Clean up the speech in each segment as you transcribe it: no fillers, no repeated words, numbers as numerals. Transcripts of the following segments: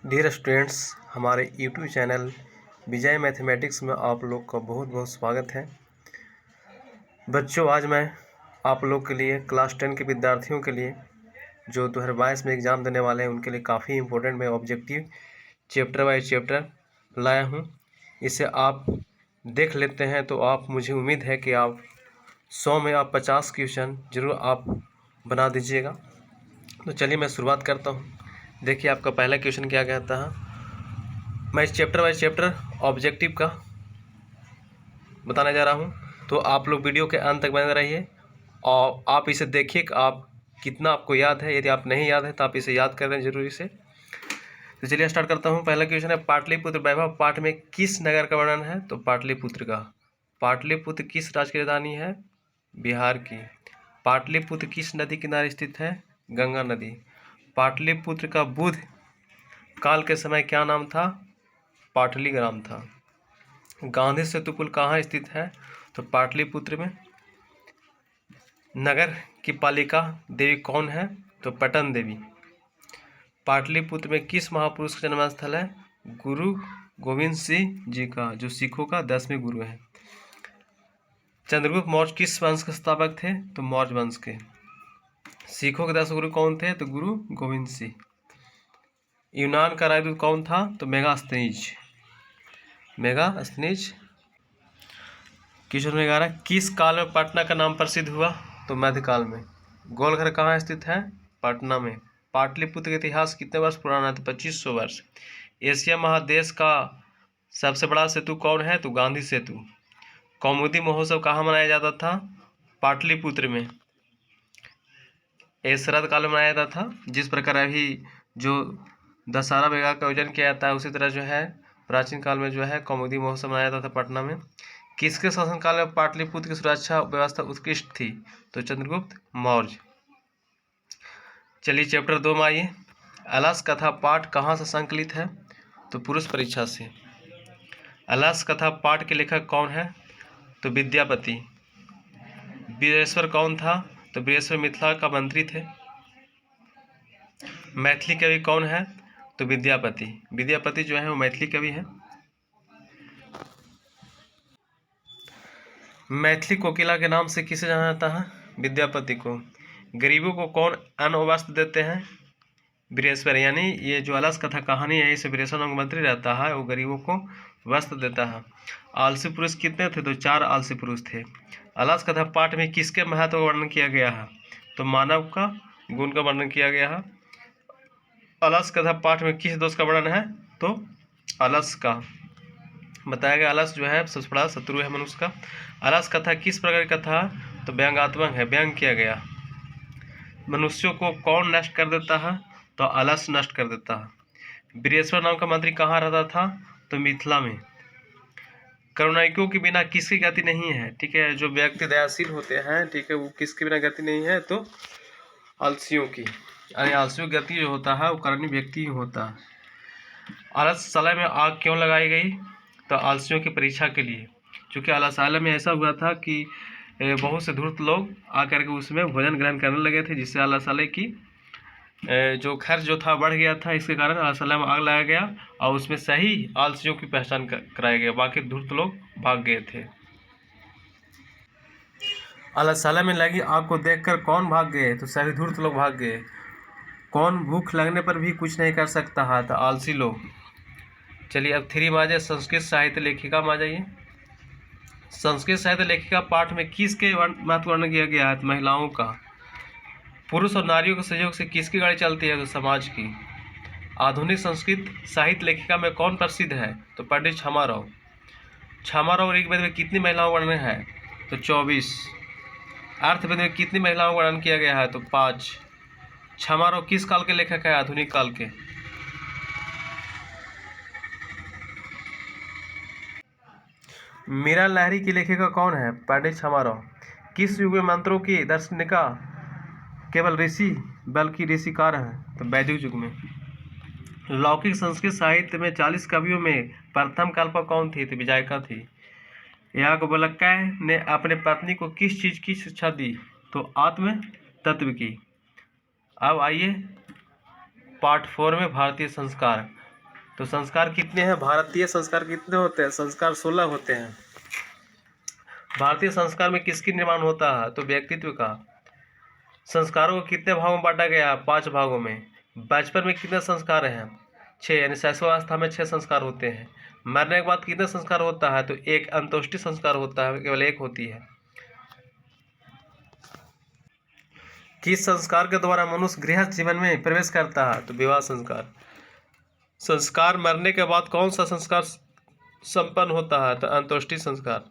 Dear students, हमारे YouTube channel विजय mathematics में आप लोग का बहुत बहुत स्वागत है। बच्चों, आज मैं आप लोग के लिए क्लास 10 के विद्यार्थियों के लिए जो 2022 में एग्ज़ाम देने वाले हैं उनके लिए काफ़ी इम्पोर्टेंट मैं ऑब्जेक्टिव चैप्टर बाय चैप्टर लाया हूं। इसे आप देख लेते हैं तो आप मुझे उम्मीद है कि आप 100 में आप 50 क्वेश्चन ज़रूर आप बना दीजिएगा। तो चलिए मैं शुरुआत करता हूँ। देखिए, आपका पहला क्वेश्चन क्या कहता है। मैं इस चैप्टर बाय चैप्टर ऑब्जेक्टिव का बताने जा रहा हूँ, तो आप लोग वीडियो के अंत तक बने रहिए और आप इसे देखिए कि आप कितना आपको याद है। यदि आप नहीं याद है तो आप इसे याद कर लें जरूरी से। तो चलिए स्टार्ट करता हूँ। पहला क्वेश्चन है, पाटलिपुत्र वैभव पाठ में किस नगर का वर्णन है? तो पाटलिपुत्र का। पाटलिपुत्र किस राज्य की राजधानी है? बिहार की। पाटलिपुत्र किस नदी किनारे स्थित है? गंगा नदी। पाटलिपुत्र का बुद्ध काल के समय क्या नाम था? पाटलीग्राम था। गांधी सेतु पुल कहाँ स्थित है? तो पाटलिपुत्र में। नगर की पालिका देवी कौन है? तो पटन देवी। पाटलिपुत्र में किस महापुरुष का जन्म स्थल है? गुरु गोविंद सिंह जी का, जो सिखों का 10वें गुरु हैं। चंद्रगुप्त मौर्य किस वंश के स्थापक थे? तो मौर्य वंश के। सिखों के 10 गुरु कौन थे? तो गुरु गोविंद सिंह। यूनान का राजदूत कौन था? तो मेगास्थनीज। मेगास्थनीज। क्वेश्चन 11, किस काल में पटना का नाम प्रसिद्ध हुआ? तो मध्यकाल में। गोलघर कहाँ स्थित है? पटना में। पाटलिपुत्र का इतिहास कितने वर्ष पुराना है? तो 2500 वर्ष। एशिया महादेश का सबसे बड़ा सेतु कौन है? तो गांधी सेतु। कौमुदी महोत्सव कहाँ मनाया जाता था? पाटलिपुत्र में। ये शरद काल में मनाया जाता था। जिस प्रकार अभी जो दशहरा मेला का आयोजन किया जाता है, उसी तरह जो है प्राचीन काल में जो है कौमुदी महोत्सव मनाया जाता था पटना में। किसके शासनकाल में पाटलिपुत्र की सुरक्षा व्यवस्था उत्कृष्ट थी? तो चंद्रगुप्त मौर्य। चलिए चैप्टर 2 में आइए। अलस कथा पाठ कहाँ से संकलित है? तो पुरुष परीक्षा से। अलस कथा पाठ के लेखक कौन है? तो विद्यापति। वीरेश्वर कौन था? तो वीरेश्वर मिथिला का मंत्री थे। मैथिली कवि कौन है? तो विद्यापति। विद्यापति जो है वो मैथिली कवि है। मैथिली कोकिला के नाम से किसे जाना जाता है? विद्यापति को। गरीबों को कौन अन्न वस्त्र देते हैं? वीरेश्वर। यानी ये जो अलस कथा कहानी है, इसे वीरेश्वर मंत्री रहता है, वो गरीबों को वस्त्र देता है। आलसी पुरुष कितने थे? तो 4 आलसी पुरुष थे। अलस कथा पाठ में किसके महत्व का वर्णन किया गया है? तो मानव का गुण का वर्णन किया गया है। अलस कथा पाठ में किस दोष का वर्णन है? तो अलस का। बताया गया अलस जो है सबसे बड़ा शत्रु है मनुष्य का। अलस कथा किस प्रकार की कथा? तो व्यंग्यात्मक है, व्यंग किया गया। मनुष्यों को कौन नष्ट कर देता है? तो अलस नष्ट कर देता है। वीरेश्वर नाम का मंत्री कहाँ रहता था? तो मिथिला में। करुणानिकों के बिना किसकी गति नहीं है? ठीक है, जो व्यक्ति दयाशील होते हैं, ठीक है, वो किसके बिना गति नहीं है? तो आलसियों की। अरे आलसियों की गति जो होता है वो करनी व्यक्ति ही होता है। आलसशाला में आग क्यों लगाई गई? तो आलसियों की परीक्षा के लिए। क्योंकि आलसशाला में ऐसा हुआ था कि बहुत से धूर्त लोग आकर के उसमें भोजन ग्रहण करने लगे थे, जिससे आलसशाला की जो खर्च जो था बढ़ गया था। इसके कारण आलसशाला में आग लगाया गया और उसमें सही आलसियों की पहचान कराया गया। बाकी धूर्त लोग भाग गए थे। आलसशाला में लगी आग को देखकर कौन भाग गए? तो सभी धूर्त लोग भाग गए। कौन भूख लगने पर भी कुछ नहीं कर सकता है? तो आलसी लोग। चलिए अब 3 में आ जाए, संस्कृत साहित्य लेखिका में आ जाइए। संस्कृत साहित्य लेखिका पाठ में किसके महत्व वर्णन किया गया है? महिलाओं का। पुरुष और नारियों के सहयोग से किसकी गाड़ी चलती है? तो समाज की। आधुनिक संस्कृत साहित्य लेखिका में कौन प्रसिद्ध है? तो पंडित छमाराव। छमाराव ऋग्वेद में कितनी महिलाओं का वर्णन है? तो 24। अर्थवेद में कितनी महिलाओं का वर्णन किया गया है? तो 5। छमाराव किस काल के लेखक है? आधुनिक काल के। मीरा लहरी की लेखिका कौन है? पंडित छमाराव। किस युग में मंत्रों की दार्शनिका केवल ऋषि बल्कि ऋषिकार हैं? तो वैदिक युग में। लौकिक संस्कृत साहित्य में 40 कवियों में प्रथम कल्पक कौन थी? तो विजयिका थी। याज्ञवल्क्य ने अपने पत्नी को किस चीज की शिक्षा दी? तो आत्म तत्व की। अब आइए पार्ट 4 में भारतीय संस्कार। तो संस्कार कितने हैं? भारतीय संस्कार कितने होते हैं? संस्कार 16 होते हैं। भारतीय संस्कार में किसकी निर्माण होता है? तो व्यक्तित्व का। संस्कारों को कितने भागों में बांटा गया है? 5 भागों में। बचपन में कितने संस्कार हैं? 6, यानी शैशवावस्था में 6 संस्कार होते हैं। मरने के बाद कितने संस्कार होता है? तो एक अंत्येष्टि संस्कार होता है, केवल एक होती है। किस संस्कार के द्वारा मनुष्य गृहस्थ जीवन में प्रवेश करता है? तो विवाह संस्कार। संस्कार मरने के बाद कौन सा संस्कार संपन्न होता है? तो अंत्येष्टि संस्कार।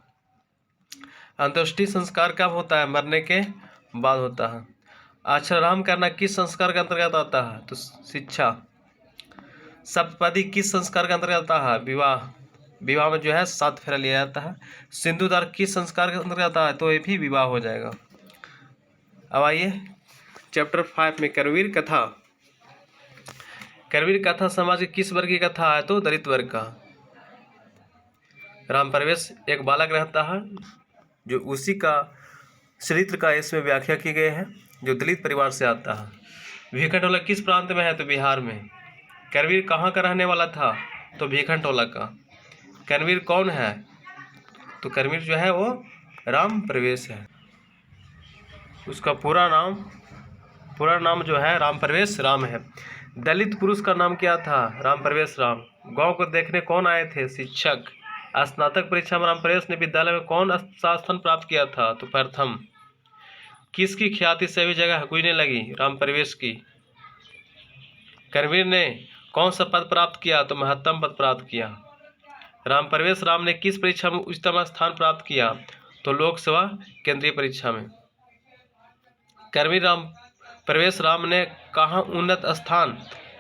अंत्येष्टि संस्कार कब होता है? मरने के बाद होता है। अक्षराम करना किस संस्कार के अंतर्गत आता है? तो शिक्षा। सप्तपदी किस संस्कार के अंतर्गत आता है? विवाह। विवाह में जो है 7 फेरा लिया जाता है। सिंदूरदान किस संस्कार के अंतर्गत आता है? तो ये भी विवाह हो जाएगा। अब आइए चैप्टर 5 में करवीर कथा। करवीर कथा समाज की किस वर्ग की कथा है? तो दलित वर्ग का। राम प्रवेश एक बालक रहता है, जो उसी का चरित्र का इसमें व्याख्या की गई है, जो दलित परिवार से आता है। भीखनटोला किस प्रांत में है? तो बिहार में। करवीर कहाँ का रहने वाला था? तो भीखनटोला का। करवीर कौन है? तो करवीर जो है वो राम प्रवेश है। उसका पूरा नाम जो है राम प्रवेश राम है। दलित पुरुष का नाम क्या था? राम प्रवेश राम। गांव को देखने कौन आए थे? शिक्षक। स्नातक परीक्षा में राम प्रवेश ने विद्यालय में कौन स्थान प्राप्त किया था? तो प्रथम। किसकी ख्याति सभी जगह गूंजने लगी? राम प्रवेश की। करवीर ने कौन सा पद प्राप्त किया? तो महत्तम पद प्राप्त किया। राम प्रवेश राम ने किस परीक्षा में उच्चतम स्थान प्राप्त किया? तो लोक सेवा केंद्रीय परीक्षा में। करवीर राम प्रवेश राम ने कहाँ उन्नत स्थान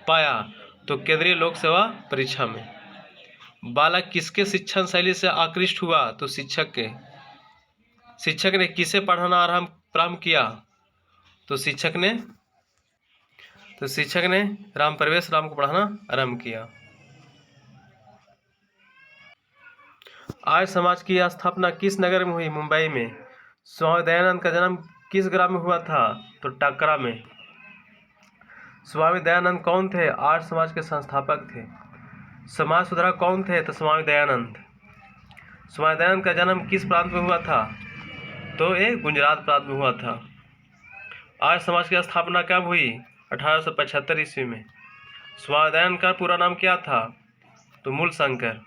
पाया? तो केंद्रीय लोक सेवा परीक्षा में। बालक किसके शिक्षण शैली से आकृष्ट हुआ? तो शिक्षक के। शिक्षक ने किसे पढ़ाना प्रारंभ किया? तो शिक्षक ने राम प्रवेश राम को पढ़ाना आरंभ किया। आर्य समाज की स्थापना किस नगर में हुई? मुंबई में। स्वामी दयानंद का जन्म किस ग्राम में हुआ था? तो टकरा में। स्वामी दयानंद कौन थे? आर्य समाज के संस्थापक थे। समाज सुधारक कौन थे? तो स्वामी दयानंद। स्वामी दयानंद का जन्म किस प्रांत में हुआ था? तो ये गुजरात प्रांत में हुआ था। आर्य समाज की स्थापना कब हुई? 1875 ईस्वी में। स्वामी दयानंद का पूरा नाम क्या था? तो मूलशंकर।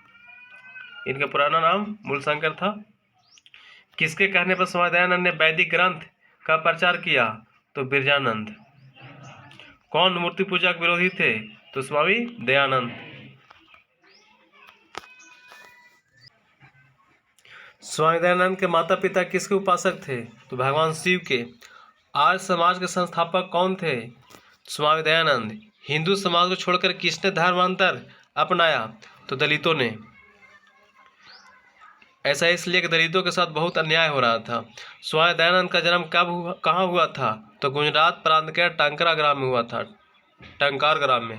इनका पुराना नाम मूलशंकर था। किसके कहने पर स्वामी दयानंद ने वैदिक ग्रंथ का प्रचार किया? तो बिरजानंद। कौन मूर्ति पूजा के विरोधी थे? तो स्वामी दयानंद। स्वामी दयानंद के माता पिता किसके उपासक थे? तो भगवान शिव के। आर्य समाज के संस्थापक कौन थे? स्वामी दयानंद। हिंदू समाज को छोड़कर किसने धर्मांतर अपनाया? तो दलितों ने। ऐसा इसलिए कि दलितों के साथ बहुत अन्याय हो रहा था। स्वामी दयानंद का जन्म कहाँ हुआ था? तो गुजरात प्रांत के टंकारा ग्राम में हुआ था। टंकार ग्राम में।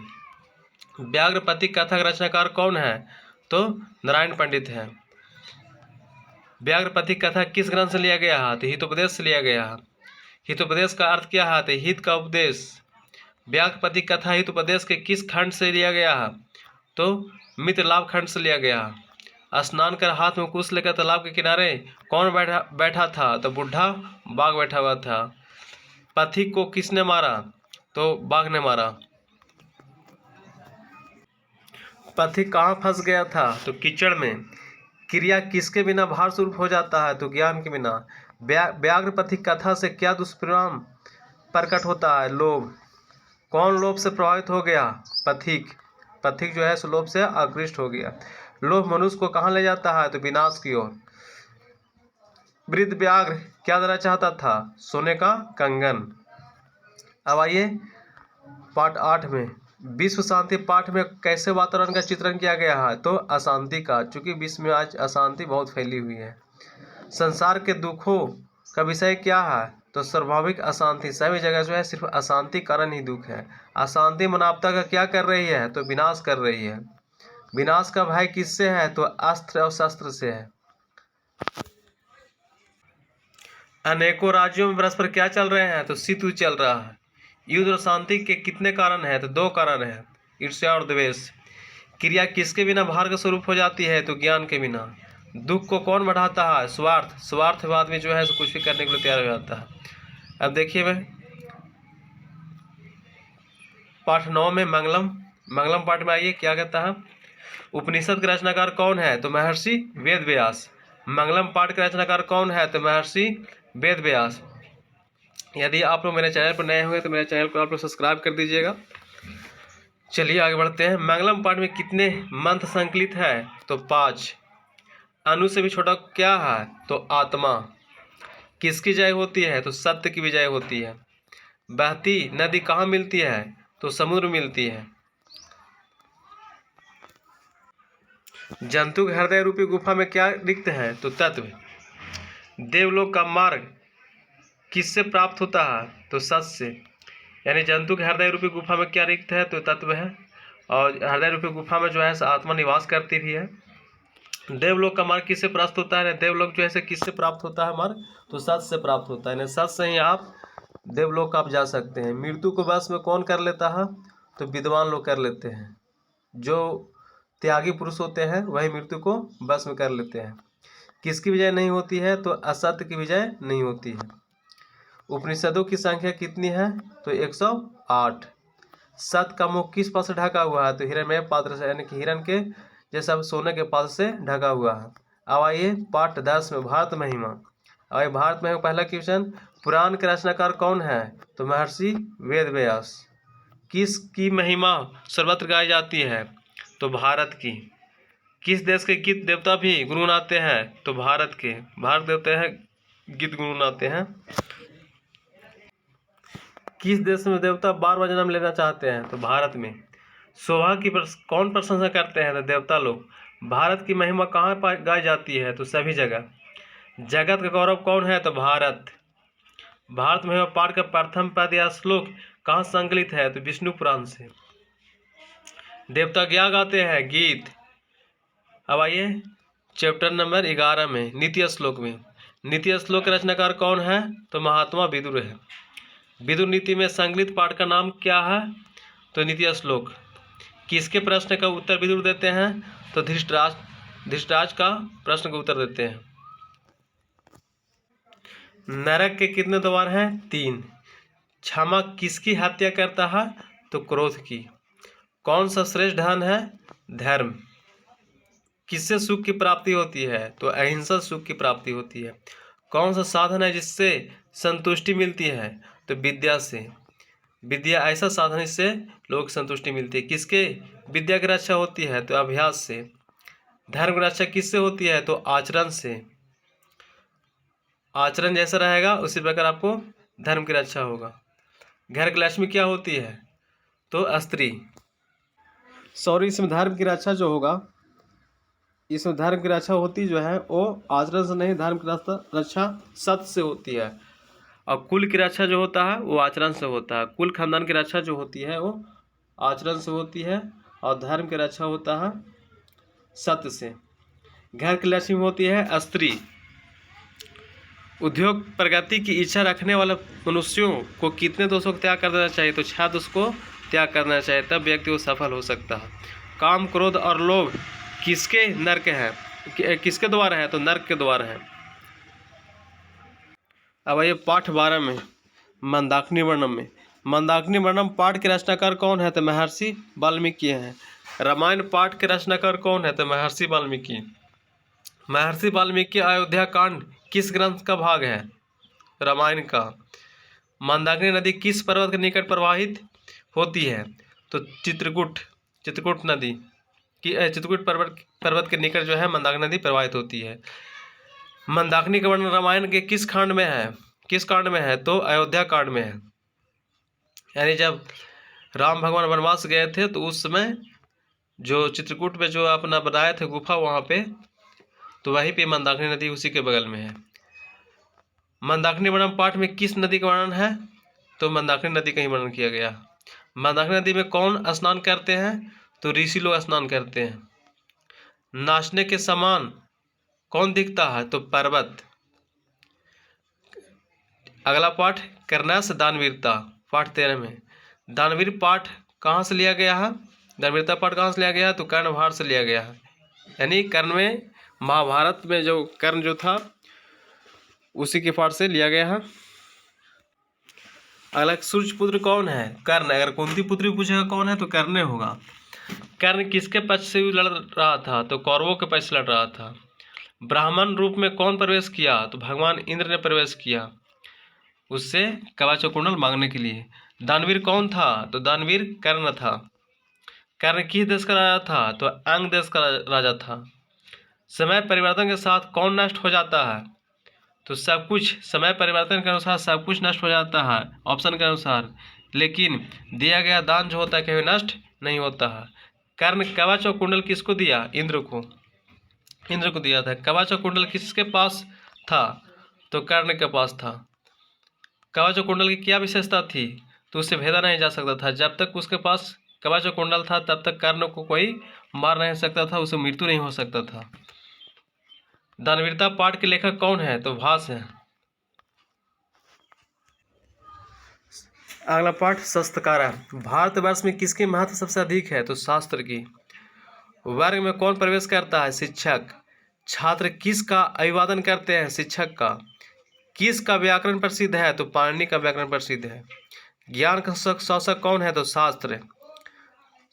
व्याघ्रपति कथा का रचनाकार कौन है? तो नारायण पंडित है। व्याघ्रपति कथा किस ग्रंथ से लिया गया है? तो हितोपदेश से लिया गया है। हितोपदेश का अर्थ क्या है? तो हित का उपदेश। व्याघ्रपति कथा हितोपदेश के किस खंड से लिया गया है? तो मित्र लाभ खंड से लिया गया है। स्नान कर हाथ में कुश लेकर तालाब के किनारे कौन बैठा था? तो बूढ़ा बाघ बैठा हुआ था। पथिक को किसने मारा? तो बाघ ने मारा। पथिक कहाँ फंस गया था? तो कीचड़ में। क्रिया किसके बिना भार स्वरूप हो जाता है? तो ज्ञान के बिना। व्याघ्रपथिक कथा से क्या दुष्परिणाम प्रकट होता है? लोभ। कौन लोभ से प्रभावित हो गया? पथिक। पथिक जो है सो लोभ से आकृष्ट हो गया। लोभ मनुष्य को कहाँ ले जाता है? तो विनाश की ओर। वृद्ध व्याघ्र क्या देना चाहता था? सोने का कंगन। अब आइए पाठ 8 में। विश्व शांति पाठ में कैसे वातावरण का चित्रण किया गया है? तो अशांति का, चूंकि विश्व में आज अशांति बहुत फैली हुई है। संसार के दुखों का विषय क्या है? तो स्वाभाविक अशांति। सभी जगह जो है सिर्फ अशांति कारण ही दुख है। अशांति मानवता का क्या कर रही है? तो विनाश कर रही है। विनाश का भय किससे है? तो अस्त्र और शस्त्र से है। अनेकों राज्यों में परस्पर क्या चल रहे हैं? तो शीत युद्ध चल रहा है। युद्ध और शांति के कितने कारण हैं? तो 2 कारण हैं, ईर्ष्या और द्वेष। क्रिया किसके बिना भार का स्वरूप हो जाती है? तो ज्ञान के बिना। दुख को कौन बढ़ाता है? स्वार्थ। स्वार्थ में आदमी जो है कुछ भी करने के लिए तैयार हो जाता है। अब देखिए मैं पाठ 9 में मंगलम, मंगलम पाठ में आइए क्या कहता है। उपनिषद के रचनाकार कौन है? तो महर्षि वेद व्यास। मंगलम पाठ के रचनाकार कौन है? तो महर्षि वेद व्यास। यदि आप लोग मेरे चैनल पर नए हुए तो मेरे चैनल को आप लोग सब्सक्राइब कर दीजिएगा। चलिए आगे बढ़ते हैं। मंगलम पाठ में कितने मंत्र संकलित है? तो 5। अनु से भी छोटा क्या है? तो आत्मा। किसकी जय होती है? तो सत्य की विजय होती है। बहती नदी कहाँ मिलती है? तो समुद्र मिलती है। जंतु के हृदय रूपी गुफा में क्या रिक्त है? तो तत्व। देवलोक का मार्ग किससे प्राप्त होता है? तो सत से। यानी जंतु के हृदय रूपी गुफा में क्या रिक्त है? तो तत्व है। और हृदय रूपी गुफा में जो है आत्मा निवास करती भी है। देवलोक का मार्ग किससे प्राप्त होता है? देवलोक जो है किससे प्राप्त होता है मार्ग? तो सत से प्राप्त होता है। सत से ही आप देवलोक आप जा सकते हैं। मृत्यु को वश में कौन कर लेता है? तो विद्वान लोग कर लेते हैं। जो त्यागी पुरुष होते हैं वही मृत्यु को वश में कर लेते हैं। किसकी विजय नहीं होती है? तो असत्य की विजय नहीं होती है। उपनिषदों की संख्या कितनी है? तो 108। सत का मुख किस पात्र से ढका हुआ है? तो हिरण्मय पात्र से, यानी कि हिरण के जैसा सोने के पात्र से ढका हुआ है। अब आइए पाठ 10 में भारत महिमा। अब भारत में पहला क्वेश्चन, पुराण के रचनाकार कौन है? तो महर्षि वेद व्यास। किस की महिमा सर्वत्र गाई जाती है? तो भारत की। किस देश के गीत देवता भी गुनगुनाते हैं? तो भारत के। भारत देवता है गीत गुनगुनाते हैं। किस देश में देवता बार बार जन्म लेना चाहते हैं? तो भारत में। शोभा की कौन प्रशंसा करते हैं? तो देवता लोग। भारत की महिमा कहाँ गाई जाती है? तो सभी जगह। जगत का गौरव कौन है? तो भारत। भारत महिमा पाठ का प्रथम पद या श्लोक कहाँ संकलित है? तो विष्णु पुराण से। देवता क्या गाते हैं? गीत। अब आइए चैप्टर नंबर 11 में नीति श्लोक में। नीति श्लोक के रचनाकार कौन है? तो महात्मा विदुर है। विदुर नीति में संकलित पाठ का नाम क्या है? तो नीति श्लोक। किसके प्रश्न का उत्तर विदुर देते हैं? तो धृतराष्ट्र का प्रश्न का उत्तर देते हैं। नरक के कितने द्वार हैं? 3। क्षमा किसकी हत्या करता है? तो क्रोध की। कौन सा श्रेष्ठ धन है? धर्म। किससे सुख की प्राप्ति होती है? तो अहिंसा सुख की प्राप्ति होती है। कौन सा साधन है जिससे संतुष्टि मिलती है? तो विद्या से। विद्या ऐसा साधन जिससे लोग संतुष्टि मिलती है। किसके विद्या की रक्षा होती है? तो अभ्यास से। धर्म की रक्षा किससे होती है? तो आचरण से। आचरण जैसा रहेगा उसी प्रकार आपको धर्म की रक्षा होगा। घर की लक्ष्मी क्या होती है? तो स्त्री। सॉरी, इसमें धर्म की रक्षा जो होगा, इसमें धर्म की रक्षा होती जो है वो आचरण से नहीं, धर्म की रक्षा सत्य से होती है। और कुल की रक्षा जो होता है वो आचरण से होता है। कुल खानदान की रक्षा जो होती है वो आचरण से होती है। और धर्म की रक्षा होता है सत्य से। घर की लक्ष्मी होती है स्त्री। उद्योग प्रगति की इच्छा रखने वाले मनुष्यों को कितने दोषों को त्याग कर देना चाहिए? तो 6 दोष को त्याग करना चाहिए, तब व्यक्ति वो सफल हो सकता है। काम, क्रोध और लोभ किसके नरक है? किसके द्वार है? तो नरक के द्वार है। अब आइए पाठ 12 में मंदाकिनी वर्णम में। मंदाकिनी वर्णम पाठ के रचनाकार कौन है? तो महर्षि वाल्मीकि हैं। रामायण पाठ के रचनाकार कौन है? तो महर्षि वाल्मीकि। महर्षि वाल्मीकि अयोध्या कांड किस ग्रंथ का भाग है? रामायण का। मंदाकिनी नदी किस पर्वत के निकट प्रवाहित होती है? तो चित्रकूट नदी की चित्रकूट पर्वत के निकट जो है मंदाकिनी नदी प्रवाहित होती है। मंदाकिनी का वर्णन रामायण के किस कांड में है? किस कांड में है? तो अयोध्या कांड में है। यानी जब राम भगवान वनवास गए थे तो उस समय जो चित्रकूट में जो अपना बनाए थे गुफा, वहाँ पे, तो वहीं पे मंदाकिनी नदी उसी के बगल में है। मंदाकिनी वर्णन पाठ में किस नदी का वर्णन है? तो मंदाकिनी नदी का ही वर्णन किया गया। मंदाकिनी नदी में कौन स्नान करते हैं? तो ऋषि लोग स्नान करते हैं। नाचने के समान कौन दिखता है? तो पर्वत। अगला पाठ करना से दानवीरता, पाठ 13 में। दानवीर पाठ कहाँ से लिया गया है? दानवीरता पाठ कहाँ से लिया गया है? तो कर्णभार से लिया गया है। यानी कर्ण में महाभारत में जो कर्ण जो था उसी के पाठ से लिया गया है। अगला सूर्यपुत्र कौन है? कर्ण। अगर कुंती पुत्री पूछेगा कौन है तो कर्ण होगा। कर्ण किसके पक्ष से लड़ रहा था? तो कौरवों के पक्ष से लड़ रहा था। ब्राह्मण रूप में कौन प्रवेश किया? तो भगवान इंद्र ने प्रवेश किया उससे कवच और कुंडल मांगने के लिए। दानवीर कौन था? तो दानवीर कर्ण था। कर्ण किस देश का राजा था? तो अंग देश का राजा था। समय परिवर्तन के साथ कौन नष्ट हो जाता है? तो सब कुछ। समय परिवर्तन के अनुसार सब कुछ नष्ट हो जाता है ऑप्शन के अनुसार, लेकिन दिया गया दान जो होता है कभी नष्ट नहीं होता है। कर्ण कवच और कुंडल किसको दिया? इंद्र को। इंद्र को दिया था। कवच और कुंडल किसके पास था? तो कर्ण के पास था। कवच और कुंडल की क्या विशेषता थी? तो उससे भेदा नहीं जा सकता था। जब तक उसके पास कवच और कुंडल था तब तक कर्ण को कोई मार नहीं सकता था, उसे मृत्यु नहीं हो सकता था। दानवीरता पाठ के लेखक कौन है? तो भास है। अगला पाठ शस्त्रकारा। भारतवर्ष में किसकी महत्व सबसे अधिक है? तो शास्त्र की। वर्ग में कौन प्रवेश करता है? शिक्षक। छात्र किसका अभिवादन करते हैं? शिक्षक का। किसका व्याकरण प्रसिद्ध है? तो पाणिनि का व्याकरण प्रसिद्ध है। ज्ञान का शासक कौन है? तो शास्त्र।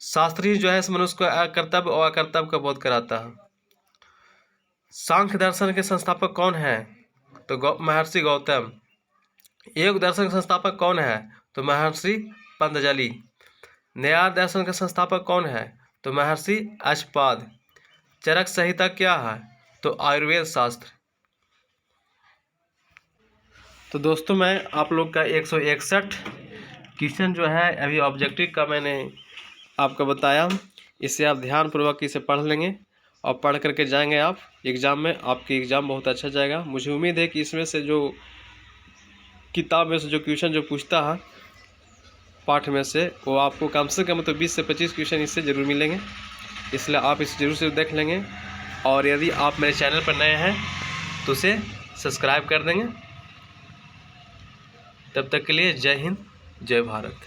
शास्त्री जो है मनुष्य को कर्तव्य और अकर्तव्य का बोध कराता है। सांख्य दर्शन के संस्थापक कौन है? तो महर्षि गौतम। योग दर्शन के संस्थापक कौन है? तो महर्षि पतंजलि। न्याय दर्शन के संस्थापक कौन है? तो महर्षि अश्वपाद। चरक संहिता क्या है? तो आयुर्वेद शास्त्र। तो दोस्तों मैं आप लोग का 161 क्वेश्चन जो है अभी ऑब्जेक्टिव का मैंने आपको बताया, इसे आप ध्यानपूर्वक इसे पढ़ लेंगे और पढ़ करके जाएंगे आप एग्ज़ाम में। आपकी एग्ज़ाम बहुत अच्छा जाएगा। मुझे उम्मीद है कि इसमें से जो किताब में से जो क्वेश्चन जो पूछता है पाठ में से वो आपको कम से कम तो 20 से 25 क्वेश्चन इससे ज़रूर मिलेंगे, इसलिए आप इसे ज़रूर से देख लेंगे। और यदि आप मेरे चैनल पर नए हैं तो उसे सब्सक्राइब कर देंगे। तब तक के लिए जय हिंद, जय भारत।